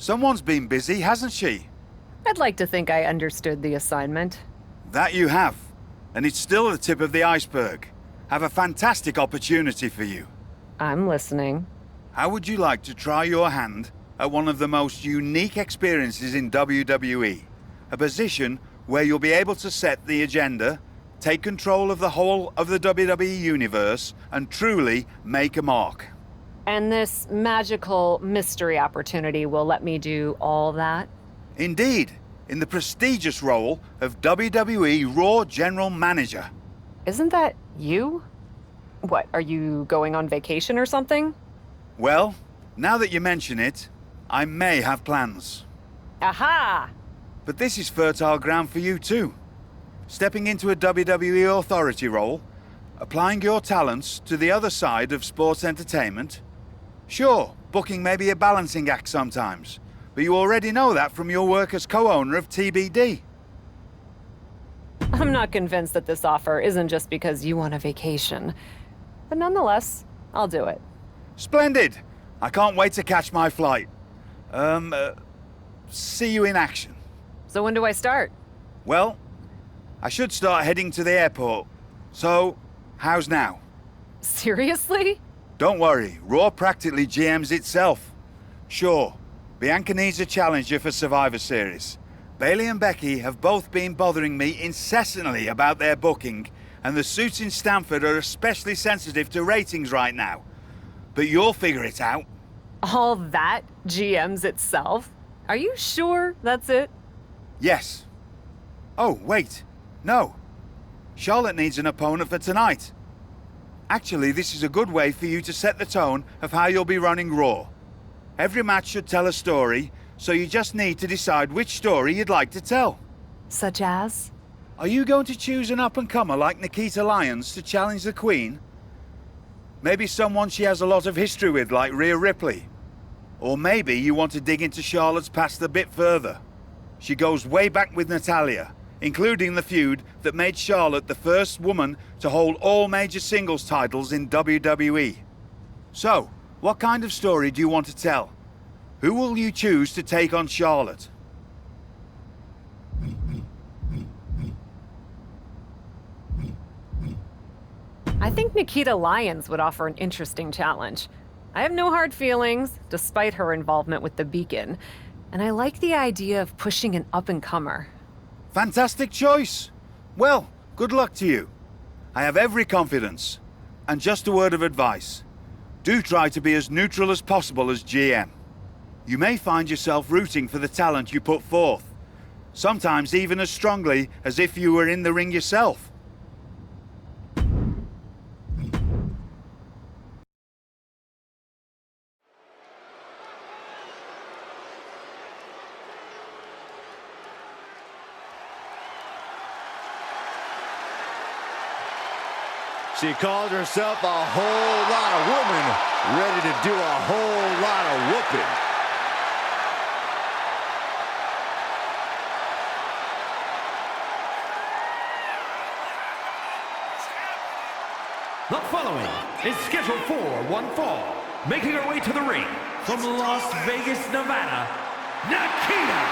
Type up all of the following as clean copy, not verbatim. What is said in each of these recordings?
Someone's been busy, hasn't she? I'd like to think I understood the assignment. That you have. And it's still the tip of the iceberg. Have a fantastic opportunity for you. I'm listening. How would you like to try your hand at one of the most unique experiences in WWE? A position where you'll be able to set the agenda, take control of the whole of the WWE universe, and truly make a mark. And this magical mystery opportunity will let me do all that? Indeed, in the prestigious role of WWE Raw General Manager. Isn't that you? What, are you going on vacation or something? Well, now that you mention it, I may have plans. Aha! But this is fertile ground for you too. Stepping into a WWE authority role, applying your talents to the other side of sports entertainment. Sure, booking may be a balancing act sometimes, but you already know that from your work as co-owner of TBD. I'm not convinced that this offer isn't just because you want a vacation. But nonetheless, I'll do it. Splendid! I can't wait to catch my flight. See you in action. So when do I start? Well, I should start heading to the airport. So, how's now? Seriously? Don't worry, Raw practically GMs itself. Sure, Bianca needs a challenger for Survivor Series. Bayley and Becky have both been bothering me incessantly about their booking, and the suits in Stamford are especially sensitive to ratings right now. But you'll figure it out. All that GMs itself? Are you sure that's it? Yes. Oh, wait. No. Charlotte needs an opponent for tonight. Actually, this is a good way for you to set the tone of how you'll be running Raw. Every match should tell a story, so you just need to decide which story you'd like to tell. Such as? Are you going to choose an up-and-comer like Nikita Lyons to challenge the Queen? Maybe someone she has a lot of history with like Rhea Ripley? Or maybe you want to dig into Charlotte's past a bit further. She goes way back with Natalya, including the feud that made Charlotte the first woman to hold all major singles titles in WWE. So, what kind of story do you want to tell? Who will you choose to take on Charlotte? I think Nikita Lyons would offer an interesting challenge. I have no hard feelings, despite her involvement with the Beacon, and I like the idea of pushing an up-and-comer. Fantastic choice! Well, good luck to you. I have every confidence. And just a word of advice. Do try to be as neutral as possible as GM. You may find yourself rooting for the talent you put forth. Sometimes even as strongly as if you were in the ring yourself. She called herself a whole lot of woman, ready to do a whole lot of whooping. The following is scheduled for one fall, making her way to the ring from Las Vegas, Nevada, Nikita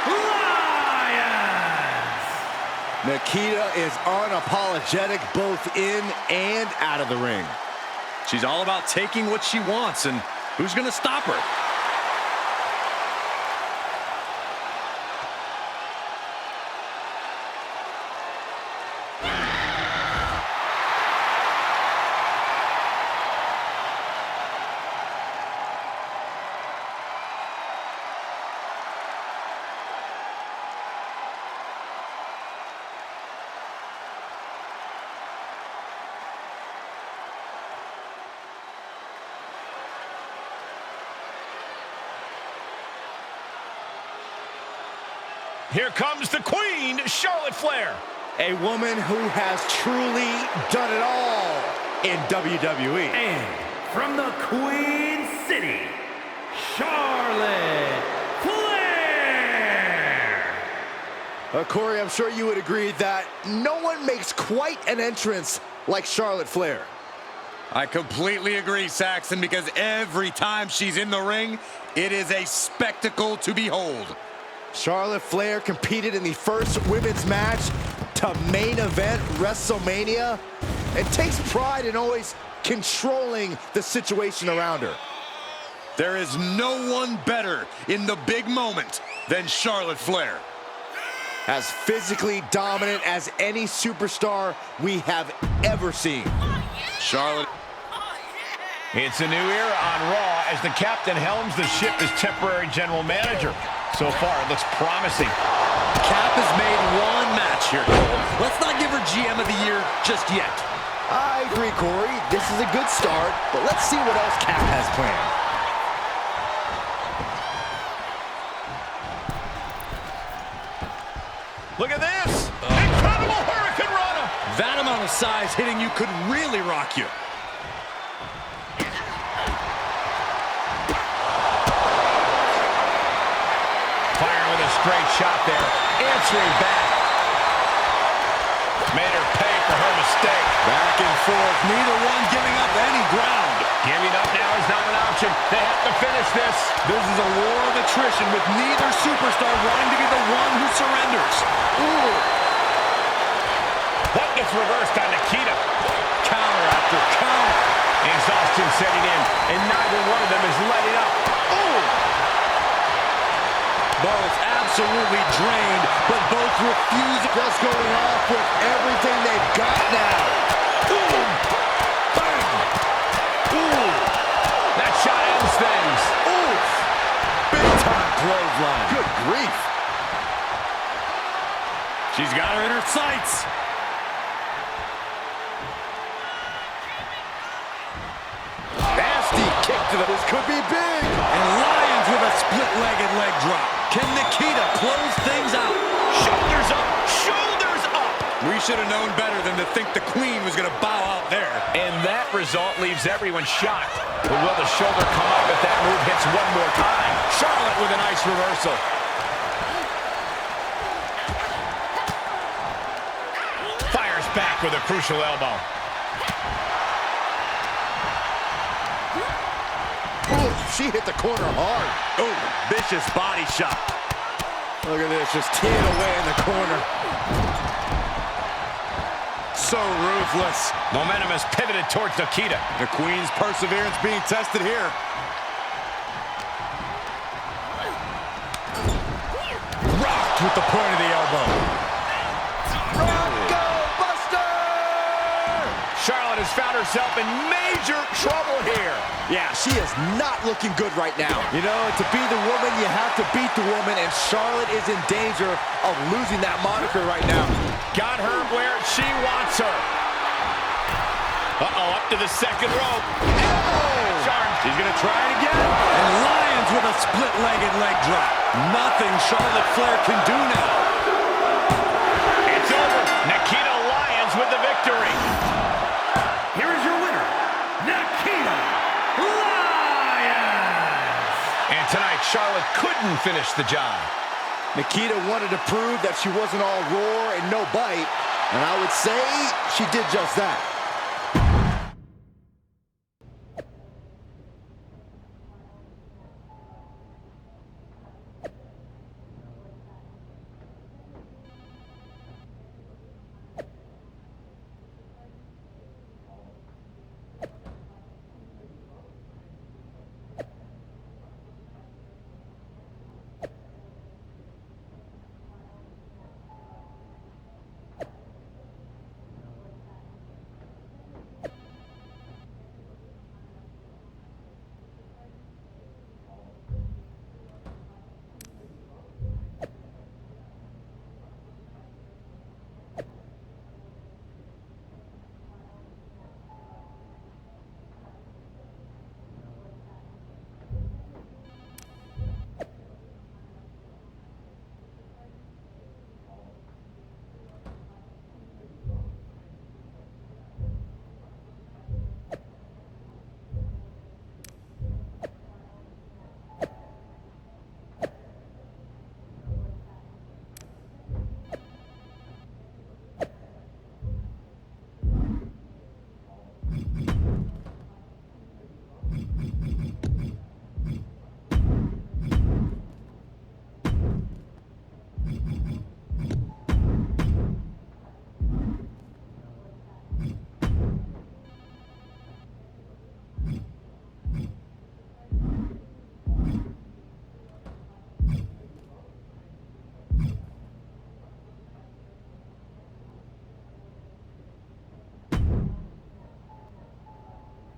Lyons! Nikita is unapologetic both in and out of the ring. She's all about taking what she wants, and who's going to stop her? Here comes the Queen, Charlotte Flair. A woman who has truly done it all in WWE. And from the Queen City, Charlotte Flair. Corey, I'm sure you would agree that no one makes quite an entrance like Charlotte Flair. I completely agree, Saxon, because every time she's in the ring, it is a spectacle to behold. Charlotte Flair competed in the first women's match to main event WrestleMania and takes pride in always controlling the situation around her. There is no one better in the big moment than Charlotte Flair. As physically dominant as any superstar we have ever seen. Charlotte. It's a new era on Raw as the captain helms the ship as temporary general manager. So far, it looks promising. Cap has made one match here, Cole. Let's not give her GM of the Year just yet. I agree, Corey. This is a good start, but let's see what else Cap has planned. Look at this! Incredible Hurricane Rana! That amount of size hitting you could really rock you. Firing with a straight shot there. Answering back. Made her pay for her mistake. Back and forth, neither one giving up any ground. Giving up now is not an option. They have to finish this. This is a war of attrition with neither superstar wanting to be the one who surrenders. Ooh. That gets reversed on Nikita. Counter after counter. Exhaustion setting in, and neither one of them is letting up. Ooh. Both absolutely drained, but both refuse. Just going off with everything they've got now. Boom. Bang. Ooh. That shot ends things. Oof. Big time clothesline. Good grief. She's got her in her sights. Nasty kick to the... This could be big. And Lyons with a split-legged leg drop. Can Nikita close things out? Shoulders up, shoulders up. We should have known better than to think the Queen was going to bow out there. And that result leaves everyone shocked. But will the shoulder come up if that move hits one more time? Charlotte with a nice reversal. Fires back with a crucial elbow. Ooh, she hit the corner hard. Oh, vicious body shot. Look at this, just teeing away in the corner. So ruthless. Momentum has pivoted towards Nikita. The Queen's perseverance being tested here. Rocked with the point of the elbow. Go, Buster! Charlotte has found herself in major trouble here. Yeah, she is not looking good right now. You know, to be the woman, you have to beat the woman, and Charlotte is in danger of losing that moniker right now. Got her where she wants her. Uh-oh, up to the second rope. Oh! She's going to try it again. And Lyons with a split-legged leg drop. Nothing Charlotte Flair can do now. It's over. Nikita Lyons with the victory. Here is your winner, Nikita Lyons! And tonight, Charlotte couldn't finish the job. Nikita wanted to prove that she wasn't all roar and no bite, and I would say she did just that.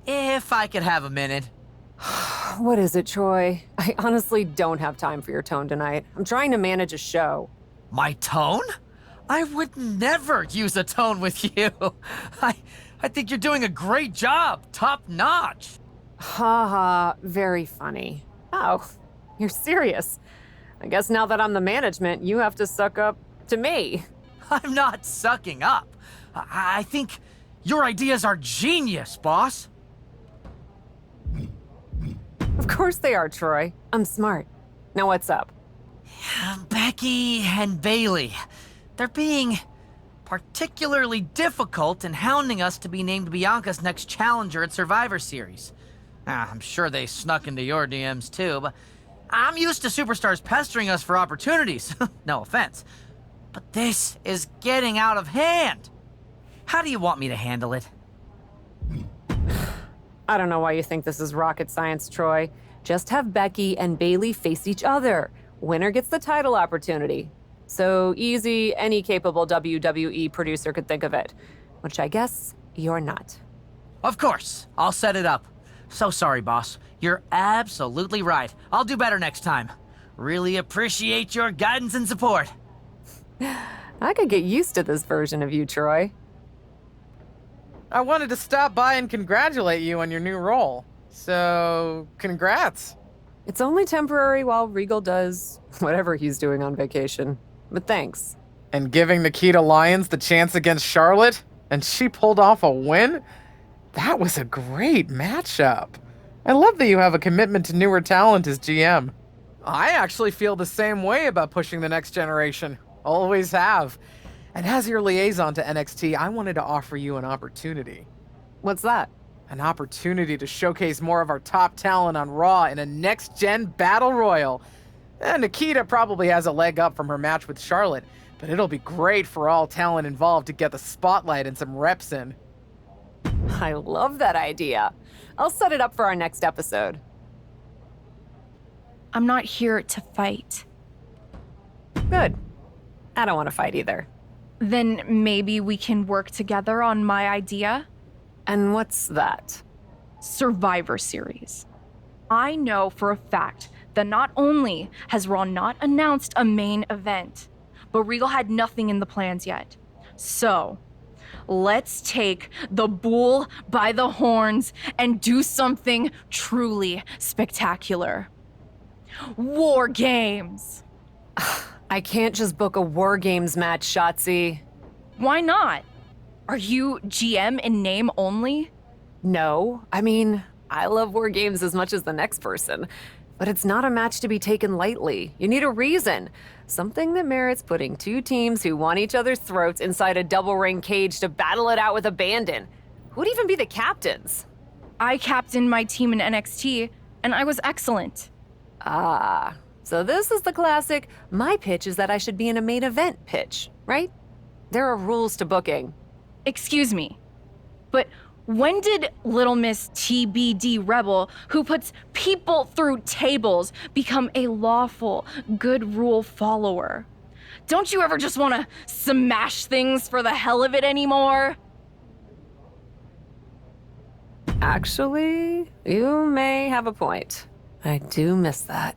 If I could have a minute. What is it, Troy? I honestly don't have time for your tone tonight. I'm trying to manage a show. My tone? I would never use a tone with you. I think you're doing a great job. Top notch. Ha ha, very funny. Oh, you're serious. I guess now that I'm the management, you have to suck up to me. I'm not sucking up. I think your ideas are genius, boss. Of course they are, Troy. I'm smart. Now what's up? Becky and Bailey. They're being particularly difficult in hounding us to be named Bianca's next challenger at Survivor Series. I'm sure they snuck into your DMs too, but I'm used to superstars pestering us for opportunities. No offense. But this is getting out of hand. How do you want me to handle it? I don't know why you think this is rocket science, Troy. Just have Becky and Bailey face each other. Winner gets the title opportunity. So easy, any capable WWE producer could think of it. Which I guess you're not. Of course, I'll set it up. So sorry, boss. You're absolutely right. I'll do better next time. Really appreciate your guidance and support. I could get used to this version of you, Troy. I wanted to stop by and congratulate you on your new role. So, congrats. It's only temporary while Regal does whatever he's doing on vacation. But thanks. And giving Nikita Lyons the chance against Charlotte, and she pulled off a win? That was a great matchup. I love that you have a commitment to newer talent as GM. I actually feel the same way about pushing the next generation. Always have. And as your liaison to NXT, I wanted to offer you an opportunity. What's that? An opportunity to showcase more of our top talent on Raw in a next-gen battle royal. And Nikita probably has a leg up from her match with Charlotte, but it'll be great for all talent involved to get the spotlight and some reps in. I love that idea. I'll set it up for our next episode. I'm not here to fight. Good. I don't want to fight either. Then maybe we can work together on my idea? And what's that? Survivor Series. I know for a fact that not only has Raw not announced a main event, but Regal had nothing in the plans yet. So, let's take the bull by the horns and do something truly spectacular. War Games! I can't just book a War Games match, Shotzi. Why not? Are you GM in name only? No. I mean, I love War Games as much as the next person. But it's not a match to be taken lightly. You need a reason. Something that merits putting two teams who want each other's throats inside a double ring cage to battle it out with abandon. Who'd even be the captains? I captained my team in NXT, and I was excellent. Ah, so this is the classic, my pitch is that I should be in a main event pitch, right? There are rules to booking. Excuse me, but when did Little Miss TBD Rebel, who puts people through tables, become a lawful, good rule follower? Don't you ever just want to smash things for the hell of it anymore? Actually, you may have a point. I do miss that.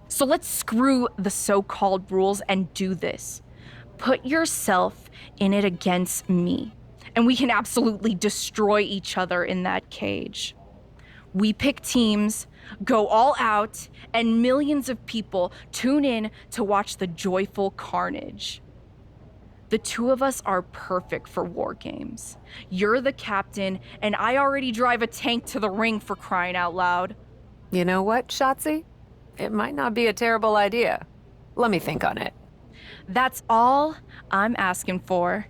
So let's screw the so-called rules and do this. Put yourself in it against me, and we can absolutely destroy each other in that cage. We pick teams, go all out, and millions of people tune in to watch the joyful carnage. The two of us are perfect for War Games. You're the captain, and I already drive a tank to the ring, for crying out loud. You know what, Shotzi? It might not be a terrible idea. Let me think on it. That's all I'm asking for.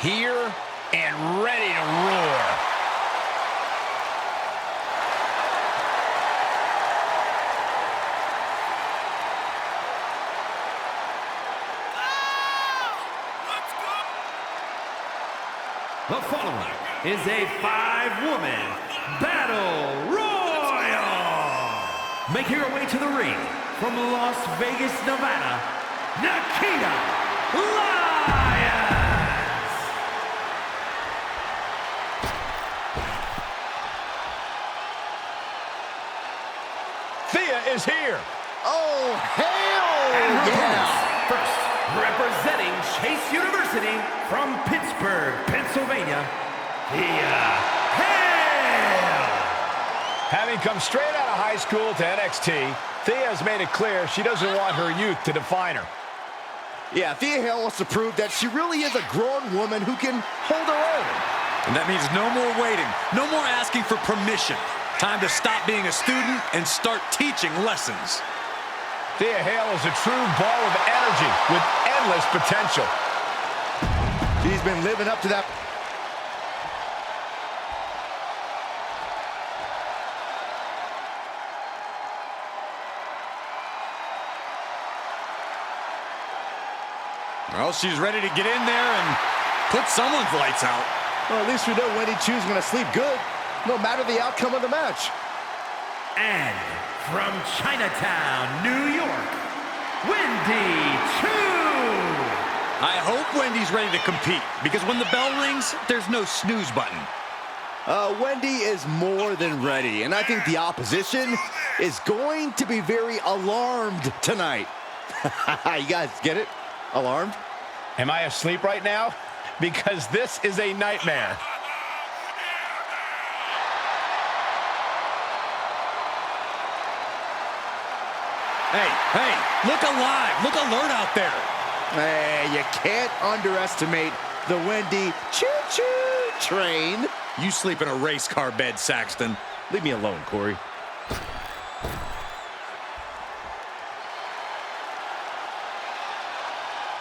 here and ready to roar. The following is a 5-woman battle royal. Making her way to the ring from Las Vegas, Nevada, Nikita Lyons. Thea is here. Oh, hell And yeah! first, representing Chase University from Pittsburgh, Pennsylvania, Thea Hale. Having come straight out of high school to NXT, Thea has made it clear she doesn't want her youth to define her. Yeah, Thea Hale wants to prove that she really is a grown woman who can hold her own. And that means no more waiting, no more asking for permission. Time to stop being a student and start teaching lessons. Thea Hale is a true ball of energy with endless potential. She's been living up to that. Well, she's ready to get in there and put someone's lights out. Well, at least we know Wendy Chu's going to sleep good, no matter the outcome of the match. And from Chinatown, New York, Wendy Chu. I hope Wendy's ready to compete, because when the bell rings, there's no snooze button. Wendy is more than ready, and I think the opposition is going to be very alarmed tonight. You guys get it? Alarmed? Am I asleep right now? Because this is a nightmare. Hey, look alive, look alert out there. Hey, you can't underestimate the Wendy choo-choo train. You sleep in a race car bed, Saxton. Leave me alone, Corey.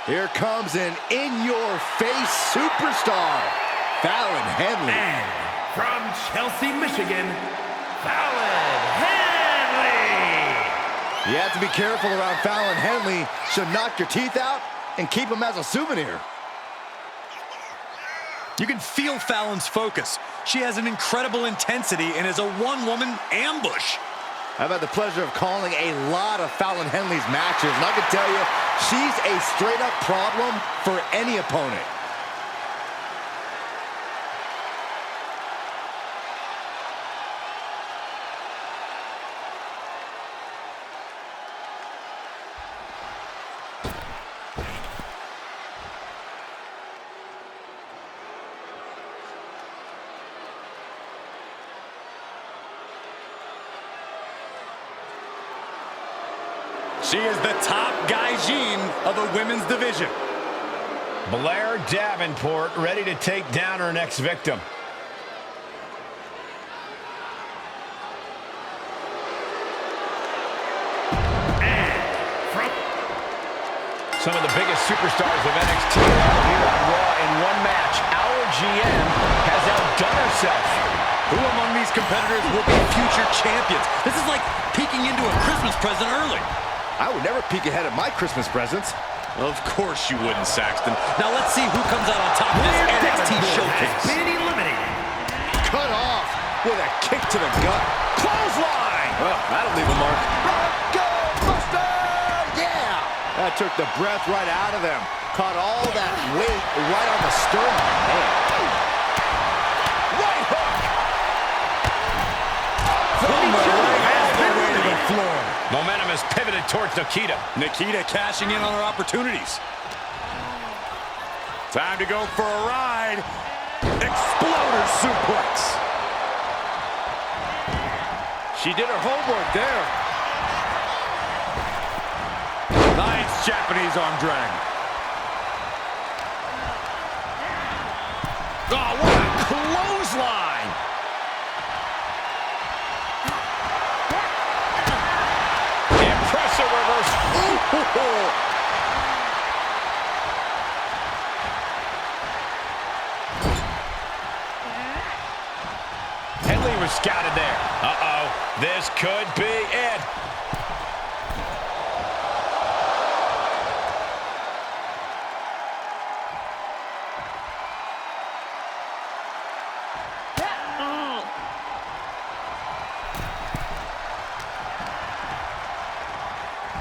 Here comes an in-your-face superstar, Fallon Henley. And from Chelsea, Michigan, Fallon Henley. You have to be careful around Fallon Henley. She'll knock your teeth out and keep them as a souvenir. You can feel Fallon's focus. She has an incredible intensity and is a one-woman ambush. I've had the pleasure of calling a lot of Fallon Henley's matches, and I can tell you, she's a straight-up problem for any opponent. She is the top gaijin of the women's division. Blair Davenport ready to take down her next victim. Some of the biggest superstars of NXT are here on Raw in one match. Our GM has outdone herself. Who among these competitors will be future champions? This is like peeking into a Christmas present early. I would never peek ahead of my Christmas presents. Of course you wouldn't, Saxton. Now let's see who comes out on top of this NXT showcase. Been eliminated. Cut off with a kick to the gut. Clothesline! Well, that'll leave a mark. Bronco Buster! Yeah! That took the breath right out of them. Caught all that weight right on the sternum. Man. Right hook! From the ring has their way to the floor. Momentum is pivoted towards Nikita. Nikita cashing in on her opportunities. Time to go for a ride. Exploder suplex. She did her homework there. Nice Japanese arm drag. Oh, what a clothesline! Impressive reverse. was scouted there. Uh-oh, this could be it.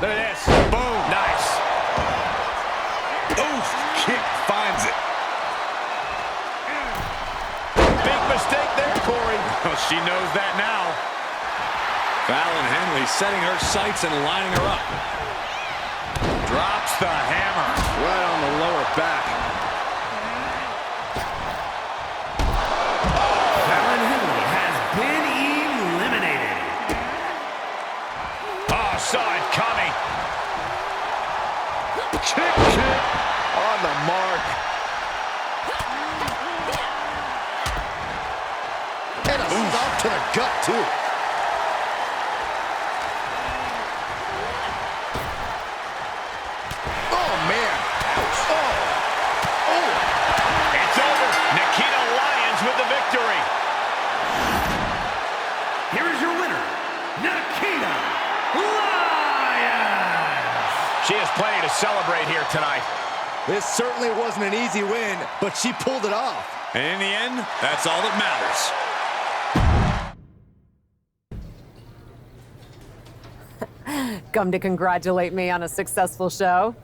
Look at this. Boom. Nice. Oof. Kick finds it. Big mistake there, Corey. Well, she knows that now. Fallon Henley setting her sights and lining her up. Drops the hammer right on the lower back. Fallon Henley has been eliminated. Oh, saw it coming. Kick on the mark. And a stop to the gut, too. Oh, man. Ouch. Oh. It's over. Nikita Lyons with the victory. Here is your winner, Nikita Lyons. She has plenty to celebrate here tonight. This certainly wasn't an easy win, but she pulled it off. And in the end, that's all that matters. Come to congratulate me on a successful show?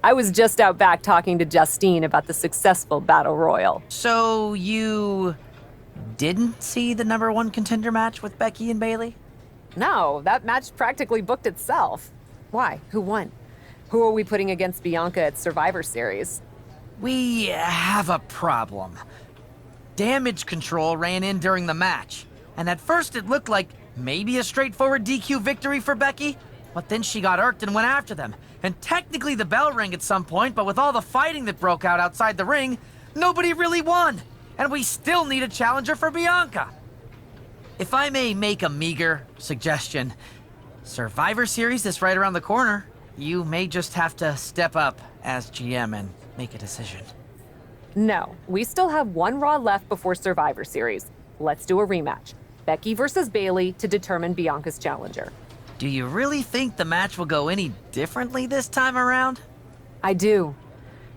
I was just out back talking to Justine about the successful Battle Royal. So you didn't see the #1 contender match with Becky and Bayley? No, that match practically booked itself. Why? Who won? Who are we putting against Bianca at Survivor Series? We have a problem. Damage Control ran in during the match, and at first it looked like maybe a straightforward DQ victory for Becky, but then she got irked and went after them. And technically the bell rang at some point, but with all the fighting that broke out outside the ring, nobody really won. And we still need a challenger for Bianca. If I may make a meager suggestion, Survivor Series is right around the corner. You may just have to step up as GM and make a decision. No, we still have one Raw left before Survivor Series. Let's do a rematch. Becky versus Bayley to determine Bianca's challenger. Do you really think the match will go any differently this time around? I do.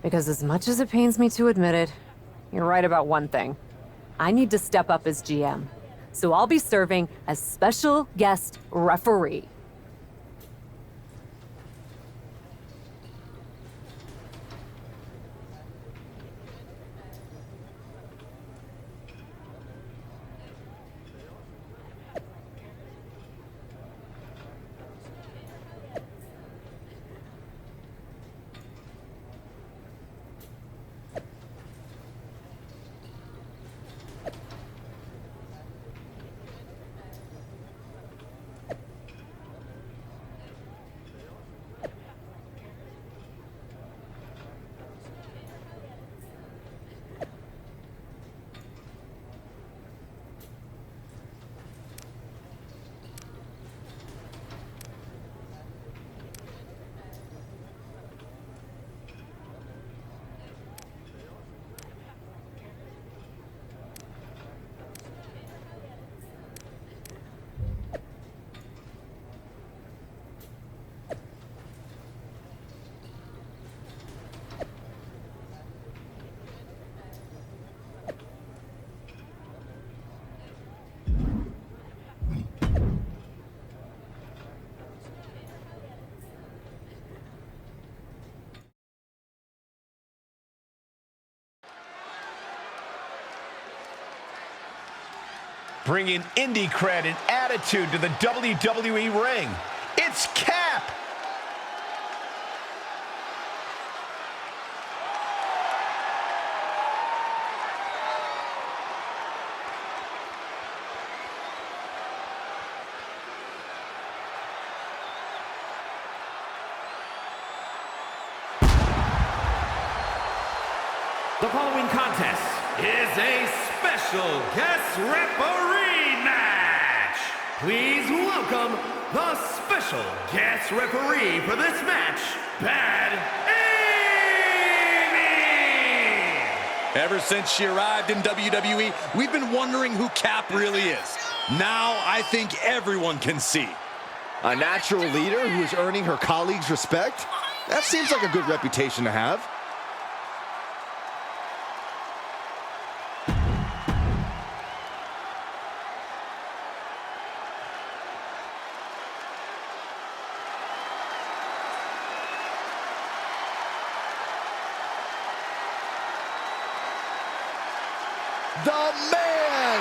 Because as much as it pains me to admit it, you're right about one thing. I need to step up as GM. So I'll be serving as special guest referee. Bringing indie cred and attitude to the WWE ring. It's Cap. The following contest is a special guest referee match. Please welcome the special guest referee for this match, Bad Amy. Ever since she arrived in WWE, we've been wondering who Cap really is. Now, I think everyone can see. A natural leader who is earning her colleagues' respect? That seems like a good reputation to have. The man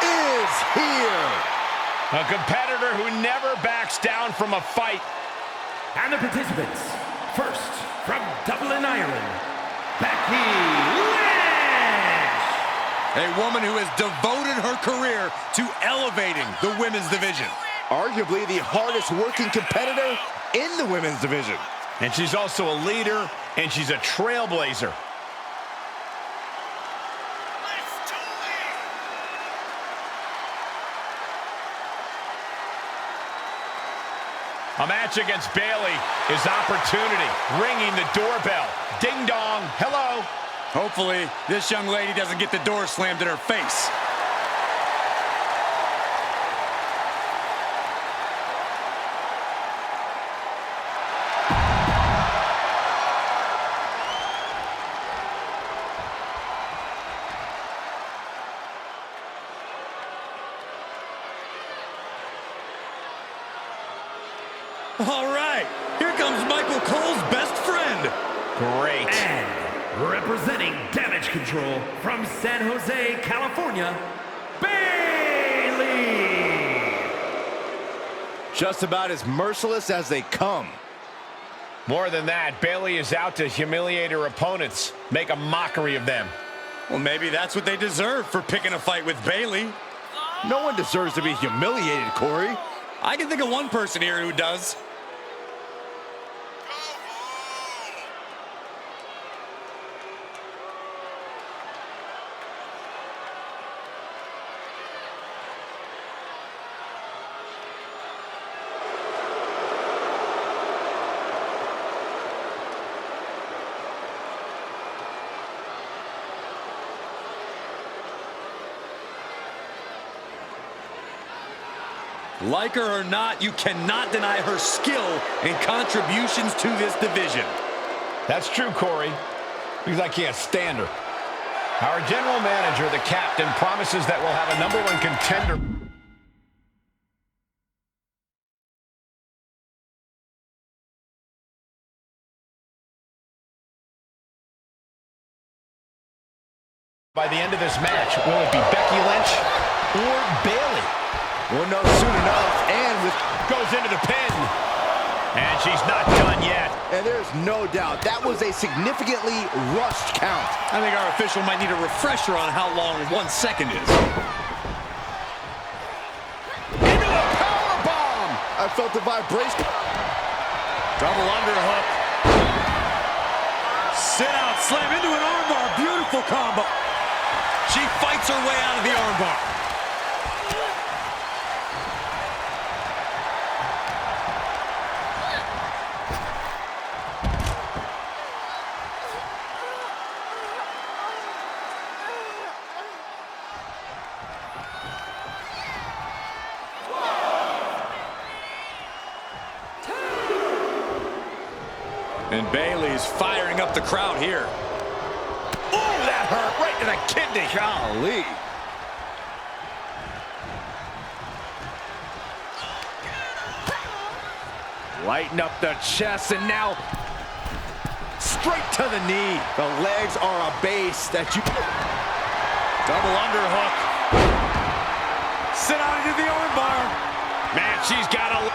is here. A competitor who never backs down from a fight. And the participants, first from Dublin, Ireland, Becky Lynch. A woman who has devoted her career to elevating the women's division. Arguably the hardest working competitor in the women's division. And she's also a leader, and she's a trailblazer. A match against Bayley is opportunity, ringing the doorbell. Ding dong, hello. Hopefully, this young lady doesn't get the door slammed in her face. All right, here comes Michael Cole's best friend. Great. And representing Damage Control from San Jose, California, Bayley. Just about as merciless as they come. More than that, Bayley is out to humiliate her opponents, make a mockery of them. Well, maybe that's what they deserve for picking a fight with Bayley. No one deserves to be humiliated, Corey. I can think of one person here who does. Like her or not, you cannot deny her skill and contributions to this division. That's true, Corey, because I can't stand her. Our general manager, the captain, promises that we'll have a #1 contender. By the end of this match, will it be Becky Lynch or Bayley? We'll know soon enough, and goes into the pin. And she's not done yet. And there's no doubt that was a significantly rushed count. I think our official might need a refresher on how long 1 second is. Into a powerbomb! I felt the vibration. Double underhook. Sit out, slam into an armbar. Beautiful combo. She fights her way out of the armbar. And Bayley's firing up the crowd here. Oh, that hurt right to the kidney. Golly. Lighten up the chest, and now straight to the knee. The legs are a base that you... Double underhook. Sit out into the armbar. Man, she's got a...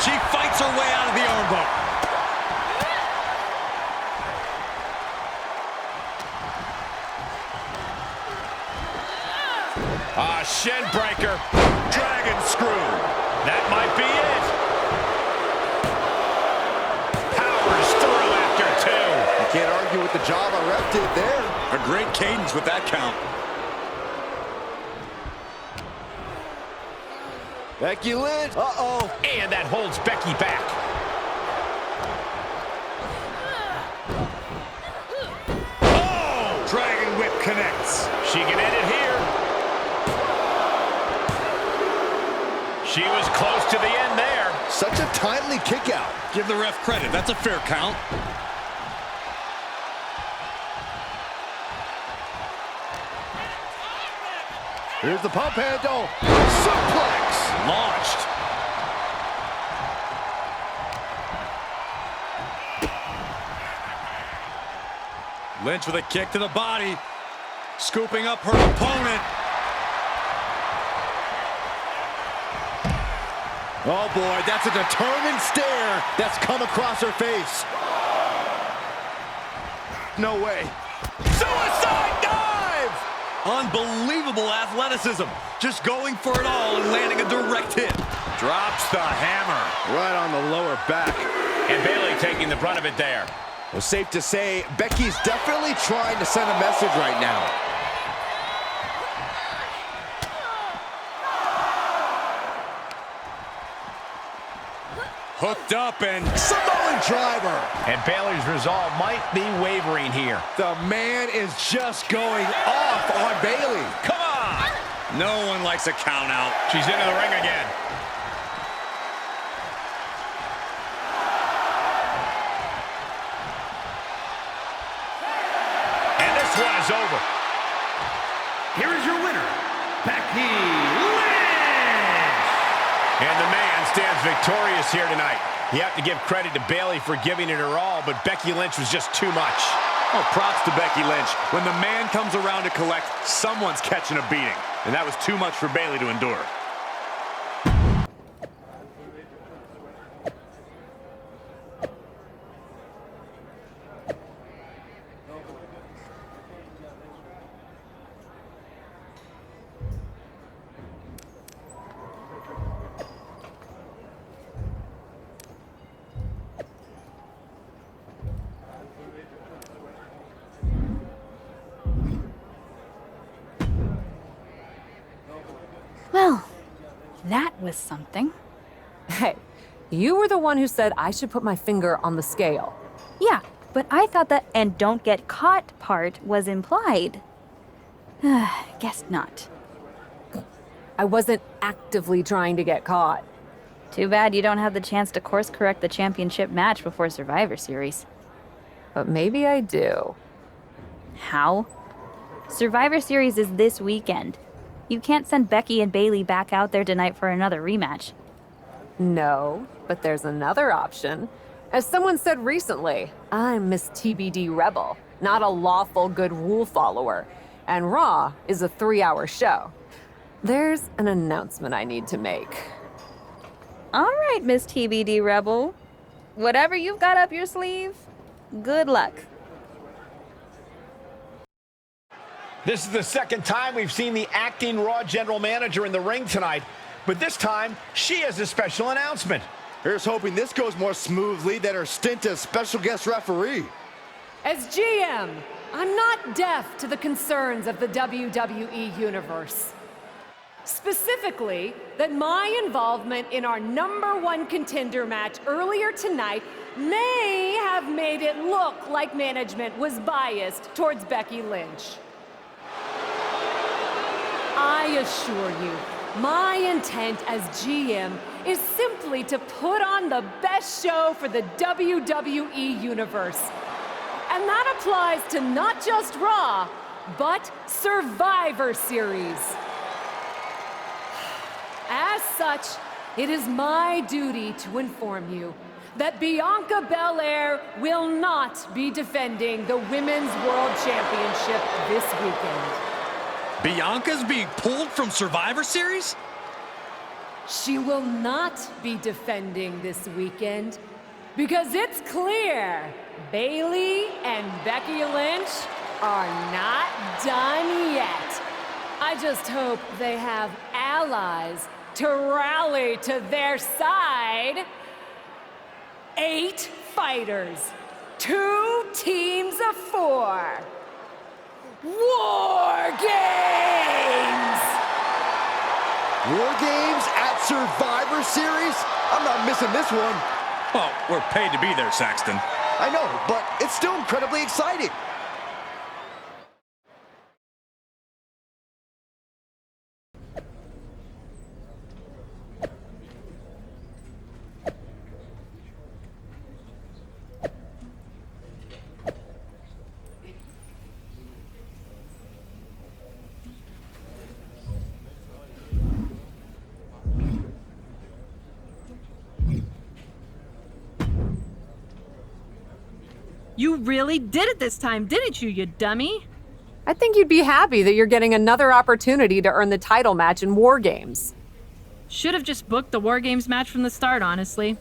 She fights her way out of the armbar. Shin breaker. Dragon screw. That might be it. Powers through after 2. You can't argue with the job our ref did there. A great cadence with that count. Becky Lynch. Uh-oh. And that holds Becky back. Oh! Dragon she can end it here. She was close to the end there. Such a timely kick out. Give the ref credit. That's a fair count. Here's the pump handle. Suplex. Launched. Lynch with a kick to the body. Scooping up her opponent. Oh boy, that's a determined stare that's come across her face. No way. Suicide dive! Unbelievable athleticism. Just going for it all and landing a direct hit. Drops the hammer. Right on the lower back. And Bayley taking the brunt of it there. Well, safe to say, Becky's definitely trying to send a message right now. Hooked up and Samoan driver. And Bayley's resolve might be wavering here. The man is just going off on Bayley. Come on! no one likes a count out. She's into the ring again. And this one is over. Here is your winner, Becky Lynch! And the man stands victorious here tonight. You have to give credit to Bayley for giving it her all, but Becky Lynch was just too much. Oh, props to Becky Lynch. When the man comes around to collect, someone's catching a beating. And that was too much for Bayley to endure. Well, that was something. Hey, you were the one who said I should put my finger on the scale. Yeah, but I thought that "and don't get caught" part was implied. Guess not. I wasn't actively trying to get caught. Too bad you don't have the chance to course correct the championship match before Survivor Series. But maybe I do. How? Survivor Series is this weekend. You can't send Becky and Bayley back out there tonight for another rematch. No, but there's another option. As someone said recently, I'm Miss TBD Rebel, not a lawful good rule follower. And Raw is a 3-hour show. There's an announcement I need to make. All right, Miss TBD Rebel. Whatever you've got up your sleeve, good luck. This is the second time we've seen the acting Raw general manager in the ring tonight, but this time she has a special announcement. Here's hoping this goes more smoothly than her stint as special guest referee. As GM, I'm not deaf to the concerns of the WWE Universe. Specifically, that my involvement in our #1 contender match earlier tonight may have made it look like management was biased towards Becky Lynch. I assure you, my intent as GM is simply to put on the best show for the WWE Universe. And that applies to not just Raw, but Survivor Series. As such, it is my duty to inform you that Bianca Belair will not be defending the Women's World Championship this weekend. Bianca's being pulled from Survivor Series? She will not be defending this weekend because it's clear Bayley and Becky Lynch are not done yet. I just hope they have allies to rally to their side. 8 fighters, 2 teams of 4. War Games! War Games at Survivor Series? I'm not missing this one. Well, we're paid to be there, Saxton. I know, but it's still incredibly exciting. You really did it this time, didn't you, you dummy? I think you'd be happy that you're getting another opportunity to earn the title match in War Games. Should have just booked the War Games match from the start, honestly.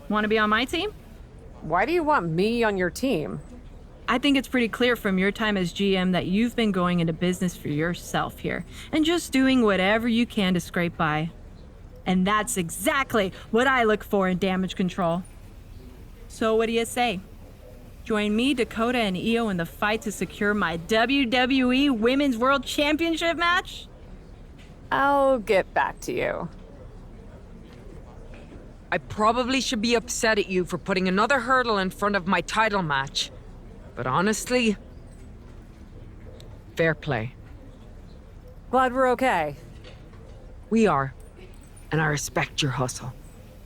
Want to be on my team? Why do you want me on your team? I think it's pretty clear from your time as GM that you've been going into business for yourself here and just doing whatever you can to scrape by. And that's exactly what I look for in damage control. So what do you say? Join me, Dakota, and Io in the fight to secure my WWE Women's World Championship match? I'll get back to you. I probably should be upset at you for putting another hurdle in front of my title match. But honestly, fair play. Glad we're okay. We are, and I respect your hustle.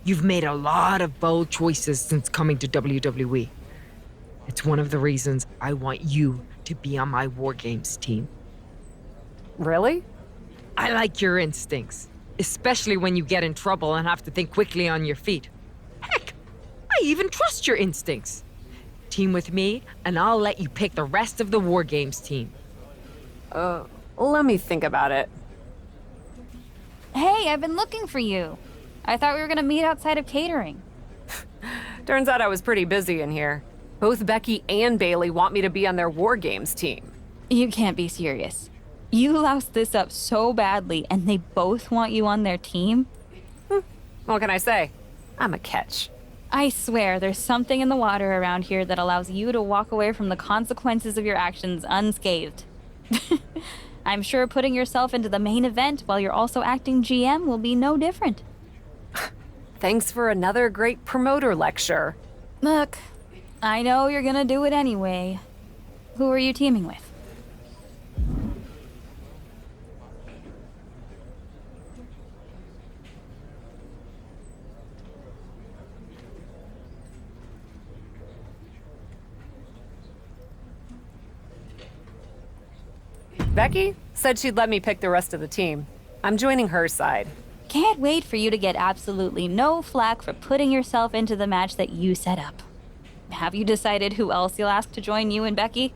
You've made a lot of bold choices since coming to WWE. It's one of the reasons I want you to be on my War Games team. Really? I like your instincts, especially when you get in trouble and have to think quickly on your feet. Heck, I even trust your instincts. Team with me, and I'll let you pick the rest of the War Games team. Let me think about it. Hey, I've been looking for you. I thought we were gonna meet outside of catering. Turns out I was pretty busy in here. Both Becky and Bailey want me to be on their War Games team. You can't be serious. You loused this up so badly, and they both want you on their team? What can I say? I'm a catch. I swear, there's something in the water around here that allows you to walk away from the consequences of your actions unscathed. I'm sure putting yourself into the main event while you're also acting GM will be no different. Thanks for another great promoter lecture. Look, I know you're gonna do it anyway. Who are you teaming with? Becky said she'd let me pick the rest of the team. I'm joining her side. Can't wait for you to get absolutely no flack for putting yourself into the match that you set up. Have you decided who else you'll ask to join you and Becky?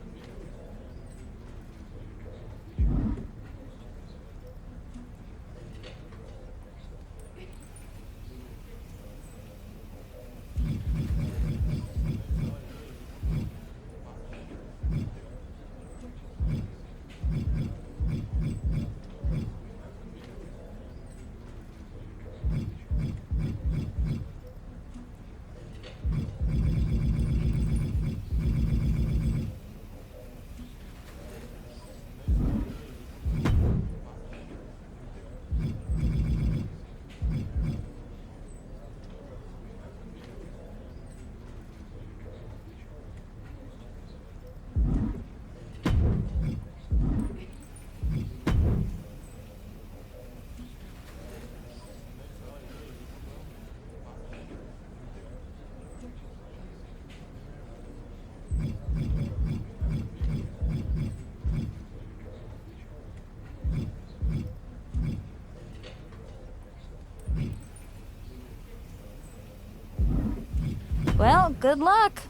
Well, good luck.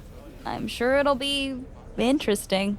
I'm sure it'll be interesting.